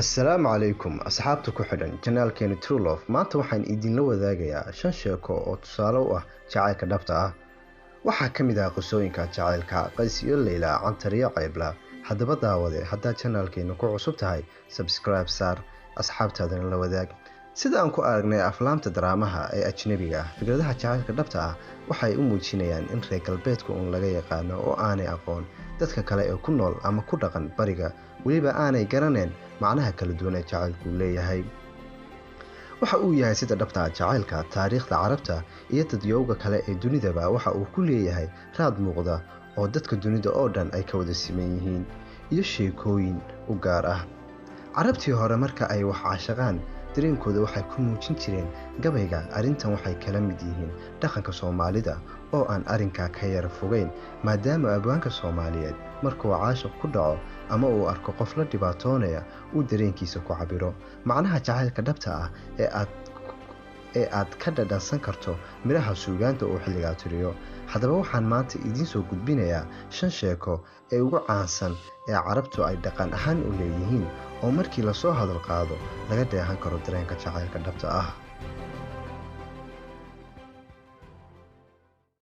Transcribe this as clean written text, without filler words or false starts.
Assalaamu calaykum asxaabta ku xidhan janaalkeena True Love. Maanta waxaan idinla wadaagayaa 5 sheeko oo tusaale u ah jacaylka dhabta ah. Waxaa ka mid ah qisooyinka jacaylka Qays iyo Layla Cantar iyo Ceybla. Haddaba daawade haddaad janaalkeena ku cusub tahay, subscribe saar, asxaabtaadana la wadaag. Sida aan ku aragnay aflaamta daraamaha ee ajnabiga ah, fikradaha jacaylka dhabta ah waxay u muujinayaan in reer galbeedka laga yaqaano oo aanay aqoon dadka kale ee ku nool ama ku dhaqan bariga, weliba aanay garaneyn macnaha kala duwan ee jacaylku leeyahay. Waxa uu yahay sida dhabta ah jacaylka taariikhda Carabta iyo dadyowga kale ee dunidaba waxa uu ku leeyahay raad muuqda oo dadka dunida oo dhan ay ka wada siman yihiin, iyo sheekooyin u gaar ah. Carabtii hore marka ay wax caashaqaan, dareenkooda waxay ku muujin jireen gabayga. Arrintan waxay kala mid yihiin dhaqanka Soomaalida oo aan arrinka ka yar fogeyn, maadaama abwaanka Soomaaliyeed markuu caashaq ku dhaco ama uu arko qof la dhibaatoonaya uu dareenkiisa ku cabiro. Macnaha jacaylka dhabta ah ee aad ka dhadhansan karto miraha suugaanta oo xilligaa tiriyo. Haddaba waxaan maanta idiin soo gudbinayaa 5 sheeko ee ugu caansan ee Carabtu ay dhaqan ahaan u leeyihiin, oo markii la soo hadal qaado laga dheehan karo dareenka jacaylka dhabta ah.